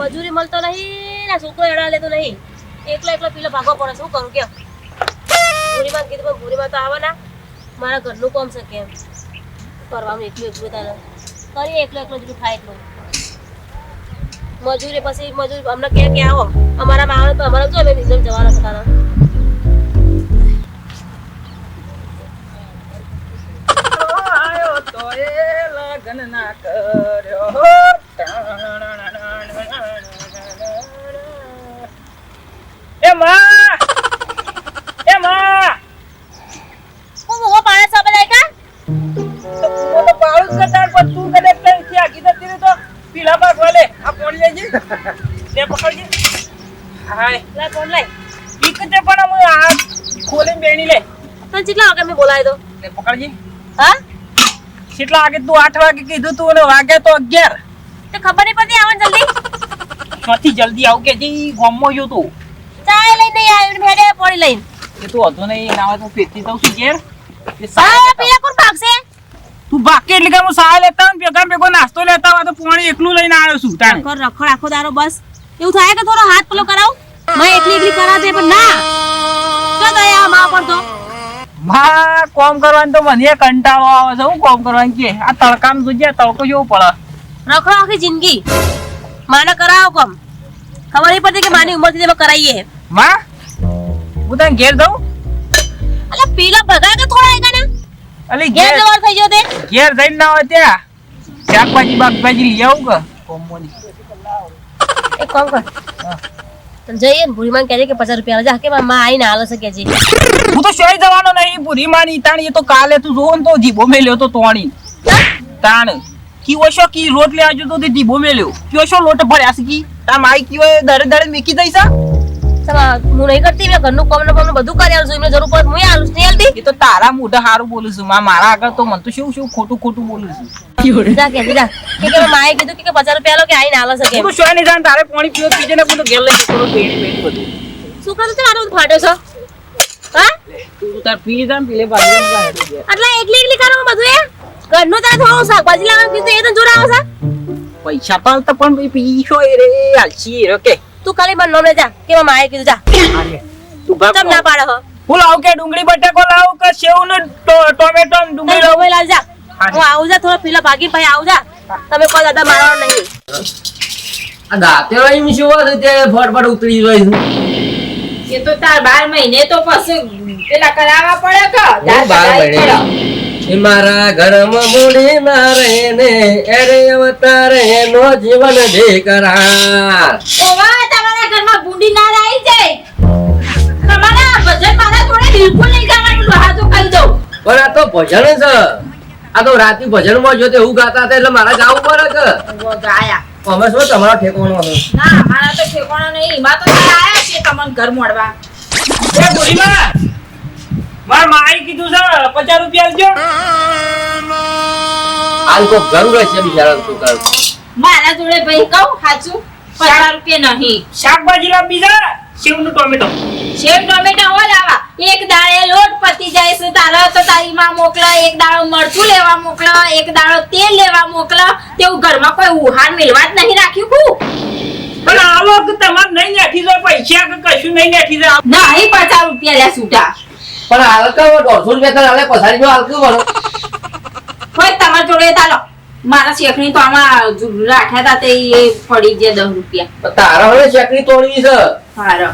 મજૂરી મળતો નહીં ને છોકરો એડા લેતો નહીં. એકલો પીલો ભાગવો પડે. શું કરું કે ભૂરીમાં કીધું પણ ભૂરીમાં તો આવે ના. મારા ઘરનું કામ છે કેમ કરવાનું એકલું તારે કરી એકલો જેટલું થાય એટલું મજૂરી પછી મજૂરી અમને કે આવો અમારા આવે તો અમારે તો અમે બિઝનેસ જવાના હતા. લગન ના કર્યો એ માં હું મોહ પાડે સબ લાયકા તો પાડું કરતા પણ તું કદે પ્લેન થી આગી જતી રહી તો પીલા બાગ વાલે આ પોણી લેજી લે પકડજી હાય લે ફોન લઈ ઈકતે પણ હું આ ખોલીને બેણી લે તને કેટલા વાગે મેં બોલાય તો લે પકડજી હા કેટલા વાગે તું 8 વાગે કીધું તું અને વાગે તો 11 તો ખબર નહીં પડતી આવન જલ્દી ક્યાંથી જલ્દી આવ કે જી ગોમો જો તું ચાય લઈને આવ્યો ભેડે પડી લઈને એ તું હતો નહીં ના હોય તો પેતી દઉં છું ઘેર સાયા પીલા કોણ ભાગશે તું બાકે એટલે કે હું સાય લેતા હું ભેગો નાસ્તો લેતા હોય તો પોણી એકલું લઈને આવ્યો છું તાણે રખડ આખો દારો બસ એવું થાય કે થોડો હાથ પેલો કરાવ મેં એકલી કરાતે પણ ના તો દયા માં પર તો માં કોમ કરવાનું તો મને કંટાળો આવે છે હું કોમ કરવાનું કે આ તડકામાં જોજે તડકો જેવો પડે રખડો આખી જિંદગી માને કરાવો કોમ ખબર નહીં પડતી કે માની ઉંમર થી તમે કરાઈએ માં હું તને ઘેર દઉં અલે પીલા ભગાય કે થોડા આયકા ને અલી ઘેર જવાર થઈ ગયો તે ઘેર જઈને ના હોય ત્યાં શાકભાજી બાકભાજી લઈ આવું કે કોમ્બોની એક કામ કર તને જઈએ ને ભૂરી માં કહેજે કે 50 રૂપિયા જા કે માં આઈને હાલો છે કેજી હું તો શોય જવાનો નહીં પૂરી માની તાણી એ તો કાલે તું જોવો ને તો જીભો મેલ્યો તો તોણી તાણ કી ઓશો કી રોટ લે આજો તો તે જીભો મેલ્યો કયો શો લોટ ભર્યા છે કી તા માઈ કયો દરે મેકી દઈશ હું નહીં કરતી મેં ઘરનું કામ ને બધું કરી આલું છું એમને જરૂર પડે હું આલું નહીં આલતી એ તો તારા મોઢા હારું બોલું છું મારા આગળ તો મન તો શું ખોટું બોલું છું જા કે માએ કીધું કે 50 રૂપિયા લો કે આઈને હાલો છે કે તું શોય નહીં જાણ તારે પાણી પીવો પીજે ને હું તો ઘેર લઈ જતો બેડી બધું શું કરું તે આનું ફાટ્યો છો હા તું તાર પી જા પીલે બાજુ એટલે એકલી કરો બધું એ ઘરનું તારે થોડું શાકભાજી લાવવાનું કીધું એ તો જોર આવે છે પૈસા પાલતા પણ પીશો એ રે આલસી રે કે તું ખાલી મને નોમે જા કે માએ કીધું જા તું ભાગ તમ ના પાડો હો હું લાવ કે ડુંગળી બટાકો લાવ કે સેવ ને ટોમેટો ને ડુંગળી લાવ લાવ જા હું આવું જા થોડો પીલા ભાગી ભાઈ આવું જા તમે કોઈ દાદા મારવાનો નહીં આ દાતે વાળી શું વાત તે ફટફટ ઉતરી જાય એ તો તાર 12 મહિને તો પછી પેલા કરાવવા પડે કે 12 મહિને એ મારા ઘરમાં મૂડી ના રહે ને એરે અવતાર એનો જીવન દે કરાર ઓવા તમારા ઘરમાં બુંડી ના રહી જાય તમારા ભજન મારા જોડે બિલકુલ નહીં ગાવાનું હા તો કહી દઉં પણ આ તો ભજન છે આ તો રાતી ભજન માં જો તે હું ગાતા હતા એટલે મારા ગાવું પડે કે ઓ ગાયા અમે શું તમારો ઠેકોણો હતો ના મારા તો ઠેકાણો નહીં એમાં તો આયા છે તમને ઘર મોડવા એ બોલીમાં માર માઈ કીધું છે 50 રૂપિયા આલજો આલ કો ગરુડ છે બિચારા છોકરા મારા જોડે ભાઈ કહું સાચું 50 રૂપિયા નહીં શાકભાજી લાવ બીજા સેવ નું ટોમેટો સેવ ટોમેટા હો લાવા એક દાડે લોટ પતી જાય છે તારા તો તારી માં મોકલા એક દાડો મરચું લેવા મોકલા એક દાડો તેલ લેવા મોકલા તેવું ઘરમાં કોઈ ઉહાર મેલવા જ નહીં રાખ્યું કુ પણ આવો કે તમાર નહીં નાખી જાય પૈસા કે કશું નહીં નાખી જાય નહીં 50 રૂપિયા લે છૂટા પણ હાલ તો 150 રૂપિયા તો હાલે પસારી જો હાલ કે બોલો હોય તમારા જોડે તાલો મારા શેખણી તો આમાં રાખ્યા તા તે એ પડી ગયા 10 રૂપિયા તારા હવે ચકરી તોડવી છે હારો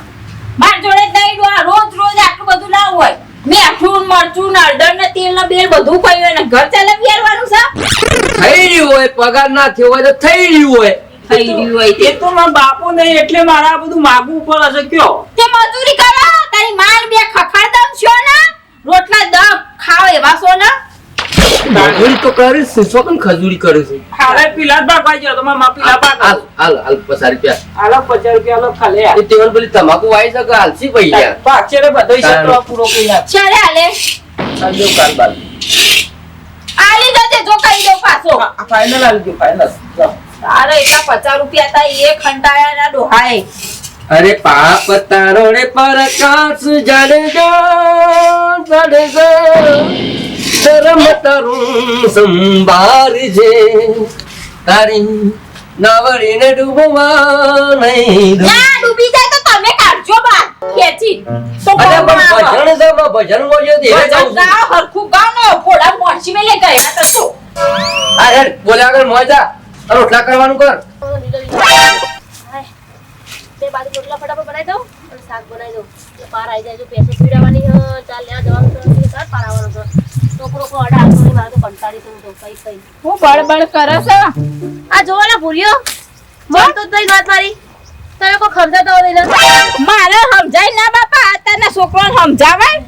માર જોડે દહીં ડોળા રોજ આટલું બધું ના હોય મેઠું મરચું હળદર ને તેલ ને બેલ બધું પડ્યું એને ઘર ચલાવી આવવાનું છે થઈ રહ્યું હોય પગાર ના થયો હોય તો થઈ રહ્યું હોય થઈ રહ્યું હોય એ તો મારા બાપુ નહીં એટલે મારા આ બધું માગવું પડે છે કયો તે મજૂરી કરો તારી માલ બે ખખડ દમ છો ને રોટલા દમ ખાવ એવા છો ને ખજૂરી તો કરે છે શોકન ખજૂરી કરે છે હાલે પીલા બાપાજી તો મારા મા પીલા બાપા હાલ પસારી રૂપિયા હાલો 50 રૂપિયા લો ખાલે એ તેવન પેલી તમાકુ વાઈ શકે હાલસી પઈ ગયા પાછે રે બધોય સત્રો પૂરો કરી નાખ ચાલે હાલે સાજો કાલ બાલ આલી જજે જો કહી દઉં પાછો આ ફાઇનલ આલી ગયો ફાઇનલ તારે એટલા 50 રૂપિયા તા એ ખંટાયા ના ડોહાય અરે પાપ તારો રે પરકાશ જાડજો ધર્મ તરું સંભાળજે તારી નવરીને ડૂબવા નહીં દઉં. ના ડૂબી જાય તો તમે કાઢજો બહાર ખેંચી તો અરે કોણ પણ આવે? ભજન છે, માં ભજનમાં જો ધીરે ભજન ગાઉં છું. ગાઓ, હરખું ગાઓ ને ભોળા મોણસી મેલે ગયા તો શું? આ હેડ, બોલ્યા આગળ મોય જા. અને રોટલા કરવાનું કર. હાય. તે બાજુ રોટલા ફટાફટ બનાવી દઉં અને શાક બનાવી દઉં એટલે પાર આવી જાય જો પેસે પીડાવાની હ ચાલ ત્યાં જવાનું તો ચાલ પાર આવવાનું તો છોકરો કો અડા આવતો નહીં મારે તો કંટાળી તું તો કઈ હું બળબડ કરે છે આ જોવો ને ભૂર્યો મન તો તઈ વાત મારી તમે કોઈ ખમજાતો હોય ને મારે સમજાય ના બાપા અત્યારના છોકરોને સમજાવાય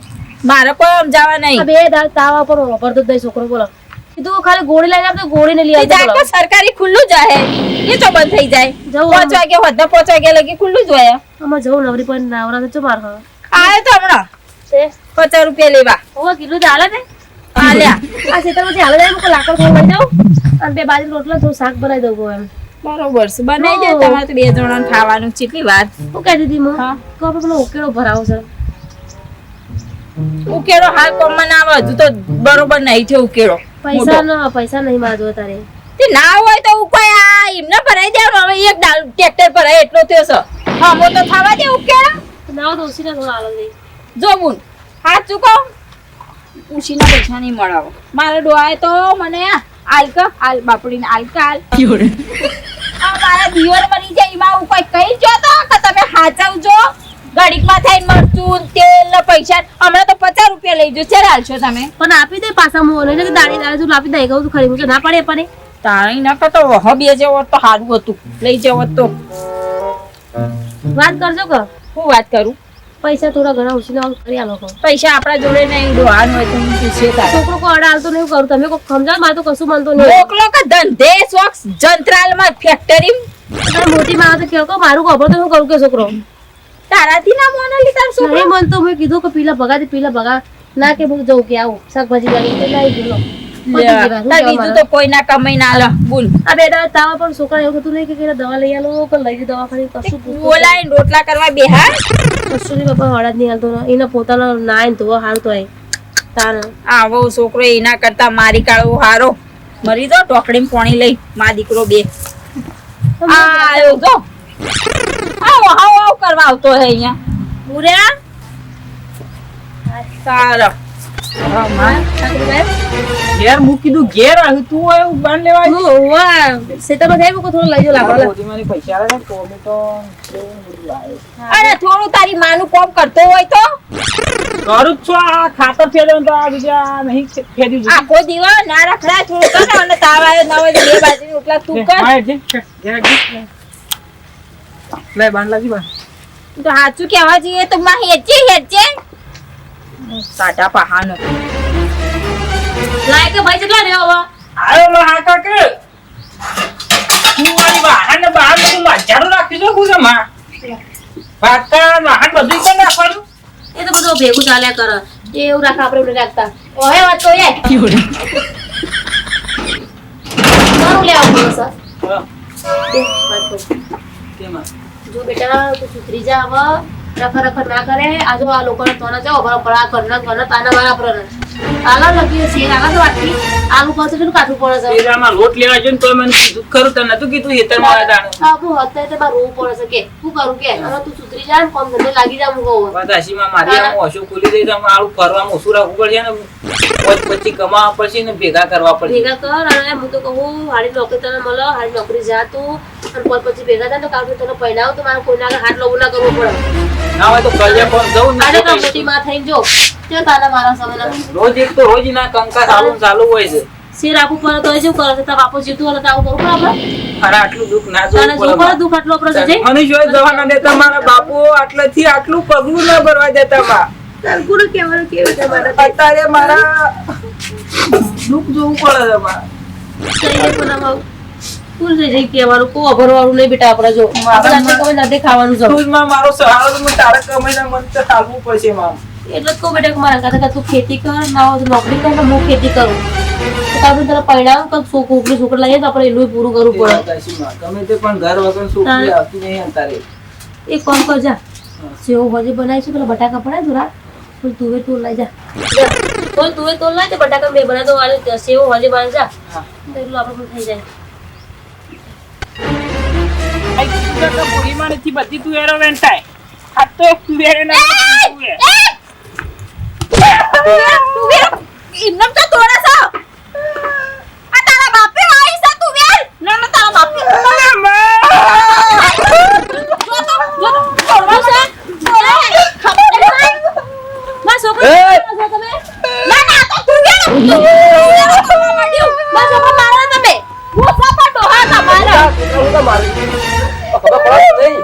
મારે કોઈ સમજાવા આ નહીં બે દાળ તાવા પર વાપરતો જ નહીં છોકરો બોલો કીધું ખાલી ગોળી લઈને આપતો ગોળી ને લઈ એ આવતો જાય બોલો તો સરકારી ખુલ્લું જ હે એ તો બંધ થઈ જાય જવું 5 વાગે હોદના 5 વાગે લગી ખુલ્લું જ હોય આમાં જવું નવરી પણ નાવરા તો માર હા આયો તો હમણાં તે 50 રૂપિયા લેવા ઓવા કીધું તે હાલે ને આલ્યા આ ખેતરમાંથી હાલે જાય હું લાકડ ખાઈ લઈ જાઉં અને બે બાજુ રોટલા થોડું શાક બનાવી દઉં એમ બરોબર છે બનાવી દે તમારે તો 2 જણાને ખાવાનું છે કેટલી વાર હું કહી દીધી હું હા. કે આપણે પેલો ઉકેળો ભરાવો છે ઉકેળો હાલ કોમમાં ના આવે હજુ તો બરોબર નહીં થયો ઉકેળો પૈસા નહીં મારા જોડે તારે તે ના હોય તો ઉપાય આ એમને ભરાઈ દેવાનું હવે એક દાલ ટ્રેક્ટર ભરાય એટલો થયો છે હા મો તો થવા દે ઉકેળો ના હોય તો ઉસીને થોડો હાલો દઈ જો બુન હાથ ચૂકો ઉશીના પૈસા નહીં મળાવો મારે ડોહાએ તો મને આલ બાપડીને આલ આ મારા દિયોર બની જાય એમાં હું કોઈ કહી જો તો કે તમે હાચવજો ઘડીકમાં થઈને મરચું તેલ ને પૈસા હમણાં તો 50 રૂપિયા લઈ જો ચાલ હાલશો તમે પણ આપી દે પાછા હું ને કે દાડી દાડી તું આપી દે કહું તું ખરી હું કે ના પાડે પણ તાણી ન કરતો વહ બે જેવો તો સારું હતું લઈ જવો તો વાત કરજો કે હું વાત કરું પૈસા થોડા ઘણા ઉછીને કરી આલો કહો પૈસા આપણા જોડે નહીં ડોહાનું હોય તો હું પૂછીએ તારે છોકરો કો અડા હાલતો નહીં કરું તમે કોઈ સમજાવ મારે તો કશું માનતો નહીં મોકલો કે ધંધે શોખ જંત્રાલમાં ફેક્ટરી તારે મોટી માં આવે તો કેવો કે મારું ખબર તો હું કરું કે છોકરો તારાથી ના મોનાલી તાર છોકરો નહીં મન તો મેં કીધું કે પીલા ભગા ના કે હું જઉં કે આવું શાકભાજી લાવી તો લાવી ગયો તાર બીજું તો કોઈ ના કમાઈ ના લે બોલ આ બે દાડા તાવા પણ છોકરા એવું કીધું નહીં કે દવા લઈ આલો કે લઈ દવા ખાલી કશું પૂછતું બોલાઈને રોટલા કરવા બેહાર કશું નહીં બાપા હળદ નહીં હાલતો એને પોતાનો નાય ધોવા હારું તો તાર આવો છોકરો એના કરતા મારી કાળવો હારો મરી દો ટોકડીમાં પાણી લઈ મા દીકરો બે આયો જો આવો આવો કરવા આવતો હે અહીંયા પૂર્યા સારા ઘેર મૂકી દઉં ઘેર આવ્યું તું એવું બાંધ લેવા આવી? હું વાહ સેતામાં થઈ મૂકો થોડું લઈ જો લાગો મોટી મારી પૈસા આવે ને ટોમેટો ને બધું લાવે. અરે થોડું તારી માનું કોમ કરતો હોય તો કરું જ છું આ ખાતર ફેરવ્યું તો આ બીજા નહીં ફેર્યું છે. આખો દિવસ ના રખડા થોડું કર અને તાવ આવ્યો ના હોય તો બે બાજુ રોટલા તું લે, કર હા, હેડ જે, હેડ જે. લે બાંધ લાગી બા તો સાચું કહેવા જઈએ તો માં હેચે સાટા પહાનો લાય કે ભાઈ કેટલા રહ્યો હવે આવ્યો લો હા કાકે તું મારી વાહન ને બહાર બધું મજાનું રાખી દો હું માં વાકા વાહન બધું કેમ રાખવાનું એ તો બધું ભેગું ચાલ્યા કરે એ એવું રાખા આપણે રાખતા ઓહે વાત તો એ મારું લે આવું સર હા, એ વાત કરું. કેમાં? જો બેટા તું સુધરી જા હવે રખર ના કરે આજુ આ લોકોને તો ના જાઓ બરાબર આ કરના તાના મારા પર આલા લગી છે આલા તો વાટકી આલુ પાસે કેટલું કાઠું પડે છે શેરામાં લોટ લેવા જોઈએ ને તોય મને કીધું ખરું તને નતું કીધું હેતરમાં આવ્યા તાણે. હા હું અત્યારે તો બાર રોવું પડે છે કે શું કરું કે હવે તું સુધરી જા ને કોમ ધંધે લાગી જા હું કહું વાત હાચીમાં મારી આમ ઓછું ખુલી દઈ તો આમ આલું ફરવામાં ઓછું રાખવું પડશે ને પછી કમાવા પડશે ને ભેગા કરવા પડશે. ભેગા કર અને હું તો કહું હારી નોકરી તને મળે હારી નોકરી જા તું અને પછી ભેગા થાય તો કાઢું તને પહેરાવ તો મારે કોઈના આગળ હાથ લવું ના કરવું પડે ના હોય તો કરજે પણ જવું ને આજે તો તો મોટી માં થઈને જો તે તારા મારા સમયના રોજ એક તો રોજ ના કંકા ચાલુ હોય છે. શેર આપવું પડે તો શું કરે છે તારા બાપુ જીતું હોય તો આવું કરવું પડે આપણે અરે આટલું દુઃખ ના તારે જોવું જો પડે પડે. દુઃખ આટલું આપણે જજે મને જોઈ જવાના દેતા મારા બાપુ આટલેથી આટલું પગલું ના ભરવા દેતા માં. તારકુને કહેવાનું કેવું છે મારા અત્યારે મારા દુઃખ જોવું પડે છે માં. કઈ પણ આમાં ફૂલ થઈ જાય કહેવાનું કો અભરવાળું નહીં બેટા આપણે જો આપણે આટલું કમાઈને જાતે ખાવાનું છે રોજમાં મારો સહારો તો મને તારે કમાઈને મને તો ચાલવું પડશે માં. એટલે જ કહું બેટા કે મારા કાકા તું ખેતી કર ના હોય તો નોકરી કર ને હું ખેતી કરું તો તારું તને પરિણામ કઈ છોકરા લઈએ તો આપણે એનું પૂરું કરવું એ વાત પડે હાચી માં. ગમે તે પણ ઘર વગર છોકરી આવતી નહીં અત્યારે. એક કામ કર જા સેવ ભાજી બનાવીશું પેલા બટાકા પડાય થોડા પણ તુવે તોલ લઈ જા કોઈ તુવે તોલ લાય તો બટાકા મેં બનાવી દો સેવ ભાજી બનાવી જા હા. તો એટલું આપણે પણ થઈ જાય તમારેથી બધી તુવેરો વેંટાય. આ તો એક તુવેરે ના તુવેર. એમનેમ તો તોડે છે. આ તારા બાપે વાળી છે તુવેર. ના ના તારા બાપે. તોડવા છે. મારા છોકરો એ! છો તમે ના ના તો તુવેર તોડવા માંડ્યું. મારા છોકરો મારો તમે ભૂસા પર ડોહા તમારા. હું તો મારી ખબર પડે નહીં.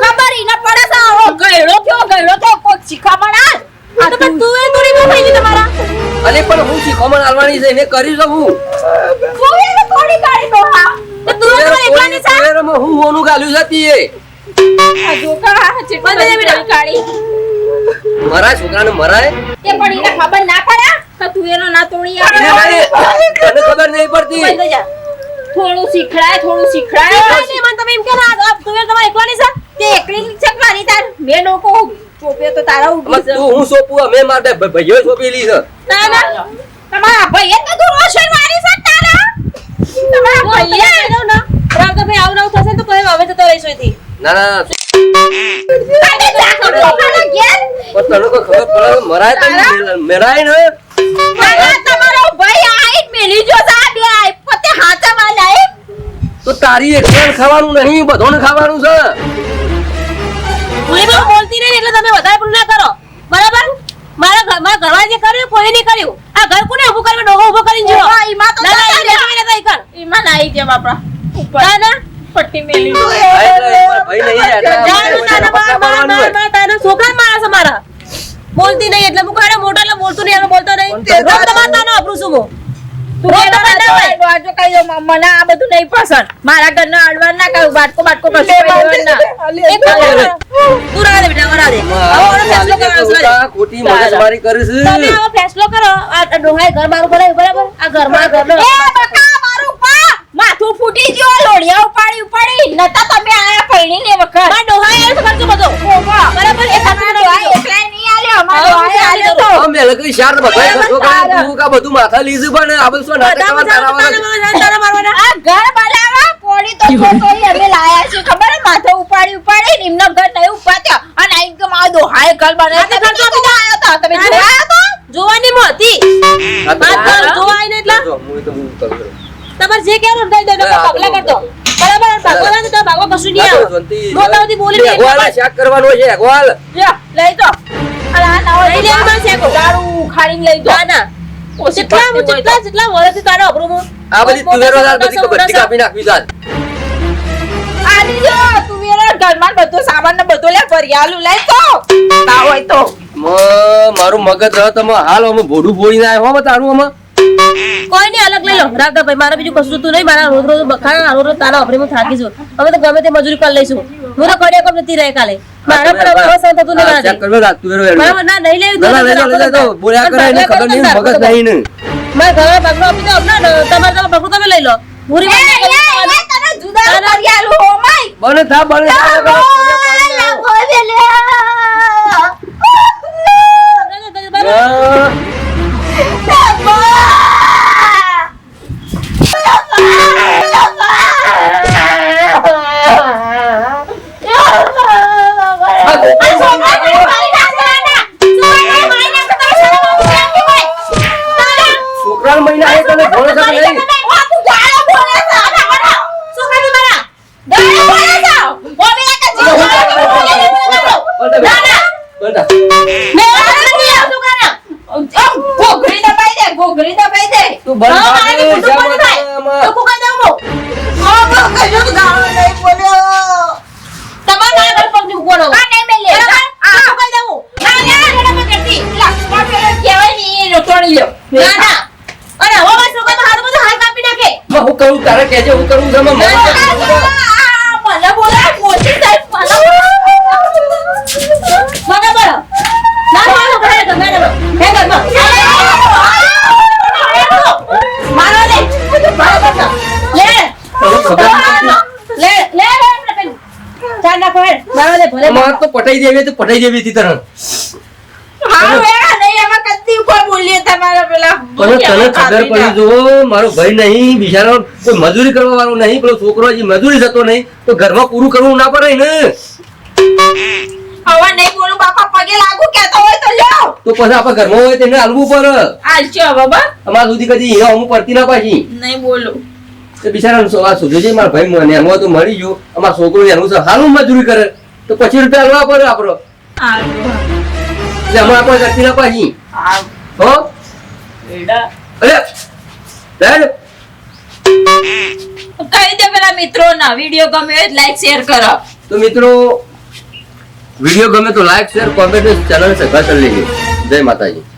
ખબર ઈ ન પડે છે. ઓ ગયડો થયો કોઈ શીખામણ આલ. આ તો પણ તુવેર તોડી ન થઈ ગઈ તમારા અરે પણ હું શીખવામાં આલવાની છે એને કરી શકું. તુવેર થોડી કાઢી ડોહા. તો તુવેર તો એકલાની છે તુવેરમાં હું હોનું ગાલ્યું છે તીએ. આ જોકા ચેટલી બધી કાઢી. મારા છોકરાને મરાય તે પણ ઈને ખબર ના પડે કે તુવેરો ના તોડી એને આવે. તને ખબર નહીં પડતી. બંધ જા થોડું શીખડાય. નહીં મને તમે એમ કે ના આ તુવેર તમારા એકલાની છે તે એકલી છે મારી તાર બે લોકો ચોપે તો તારા આમાં ઉભી છે. તું હું સોંપું અમે મારે ભાઈઓ સોંપેલી છે. ના ના તમારા ભાઈએ તો તું રોશન મારી છે તારા. તમારા ભાઈએ રાવતાભાઈ આવું નવું થશે ને તો પછી અમે જતો રહીશું અહીંથી. ના ના તારે જાખો લોકોના ઘેર. પણ તને તો ખબર પડે મરાય તો નહીં, મેરાય ને તારા તમારો ભાઈ આઈ મેલી જો જા બે આઈ પોતે હાથમાં લાય. તો તારી એકલા ખાવાનું નહીં બધોને ખાવાનું છે. હું એમાં બોલતી નહીં એટલે તમે વધારે પેલું ના કરો બરાબર મારા ઘરમાં જે કર્યું કોઈ નહીં કર્યું આ ઘર કોને ઊભું કર્યું ડોગો ઊભો કરીને જો ઓહો, ઈમાં તો ના ના જતા એ લેવા લેતા ઈ કર ઈમાં નાઈ જેમ આપડા ઉપર ના ના પટ્ટી મેલી. આ એટલે એકવાર ભાઈ નહીં એટલે જાનું તારા પટ્ટા પાડવાનું હોય. તારા છોકરા મારા છે મારા બોલતી નહીં એટલે મુકો એને મોટો એટલે બોલતું નહીં એને બોલતો નહીં પણ રોજ તમારે તાનો આપણું શું હું તું રોજ એનો તમારે ના હોય વાજો કઈ દો મને આ બધું નહીં પસંદ. મારા ઘરનો અડવાન ના કરું બાટકો કશું કઈ દેવાનું ના. એક કામ કર. તું રહે દે બેટા વરા દે આવો ફેસલો કરવાનો છે છોકરા ખોટી મગજમારી કરે છે. તમે આવો ફેસલો કરો આ ડોહાએ ઘર મારું બનાવ્યું બરાબર આ ઘરમાં ઘરનો એ બકા મારું પા માથું ફૂટી ગયો લોડિયા ઉપાડી નતા તમે આયા પૈણી ને વખત. મારા ડોહાએ આયો છે ખર્ચો બધો બરાબર એ ખાતું ડોહા એકલા નહીં આલ્યો અમારો ડોહાએ આલ્યો તો. અમે લગી શાર બધાય છોકરા તું કા બધું માથા લીધું પણ આ બધું શું નાટક કરવા તારા વાળા તારા મારવાના આ ઘર બનાવવા પોણી તો છોકરી અમે લાયા છે ખબર હે માથે ઉપાડી એમનો ઘર નહીં ઉપાડ્યો અને આઈ કે મારો ડોહાએ ઘર બનાવ્યો તો ખર્ચો કીધો આયો તો તમે જોયા તો જોવાની મોતી વાત કર જોવાય ને એટલે જો હું તો હું કરું તમારે જે કહેવાનું દઈ દો પગલા કરતો બરાબર ભગવાન તો ભાગવા કશું નહીં આવે મોટાથી બોલી નહીં અગવાલ શાક કરવાનું છે અગવાલ લ્યો લઈ તો અરે આ નાવો લઈ લે માં શેકો દારૂ ખાડીને લઈ ના ના જેટલા વર્ષથી તારે અબરું આ બધી તુવેરો દાળ બધી બધી કાપી નાખવી ચાલ આલી જો તું વેરા ઘરમાં બધો સામાન ને બધો લે ભરિયાલું લઈ તો ના હોય તો મારું મગજ રહ તમે હાલ અમે ભોડું ફોડીને આવ્યો હો તારું અમે કોઈ નહીં અલગ લઈ લો રાગભાઈ મારા બીજું કશું તું નહીં મારા રોજ રોજ બખાડા રોજ રોજ તારા અભરે હું થાકી છું અમે તો ગમે તે મજૂરી કરી લઈશું હું તો કડિયા કમ નથી રહે કાલે મારા પર હવે સહન થતું નહીં શાક કરવા રાત તુવેરો એનું. બરાબર ના નહીં લેવી ના, ના, લઈ લો, લઈ લો. બોલ્યા કરે એને ખબર નહીં મગજ નહીં ને મારા ઘરે પગલો આપી દો તમારે તમે પગલું તમે લઈ લો પૂરી એ તને જુદા ભરિયાલું હો માય બને થા બને થા છોકરાનો મહિના એ તને ભોળો છે કે નહીં ઘોઘરી દબાઈ દે તું બંધ કર દે, જ્યાં મત આમાં. આ નહીં મેલે આ કહી દઉં ના ના મને કરતી લક્ષ્મણ પેલો કહેવાય ને એ રોટણી લ્યો માં હું કરું તારે કહેજે હું કરું છું મને મને બોલા મોટી સાહેબ અમાર તો પટાઈ દેવી હતી તરત હા વેરા નહીં એમાં કદી કોઈ બોલીએ તમે તમારા પેલા પણ તને ખબર પડી જો મારો ભાઈ નહીં બિચારો કોઈ મજૂરી કરવા વાળો નહીં પેલો છોકરો હજી મજૂરી જતો નહીં તો ઘરમાં પૂરું કરવું ના પડે ને હવે નહીં બોલું બાપા પગે લાગુ કેતો હોય તો લ્યો તો પછી આપણે ઘરમાં હોય તેને હાલવું પડે આલજો હવે બસ અમારા સુધી કદી હીરા હું પડતી ના પાછી નહીં બોલું તો બિચારા આ સુધુ છે મારા ભાઈ મને એમાં તો મળી ગયું અમારા છોકરો એનું છે હાલું મજૂરી કરે તો પછી રૂપિયા હાલવા પડે આપણો એટલે હમણાં આપણે કરતી ના પાછી હો અરે કહી દે પેલા મિત્રોના વિડીયો ગમે હોય લાઈક શેર કરો તો મિત્રો વિડીયો ગમે તો like share comment channel subscribe કરી લેજો જય માતાજી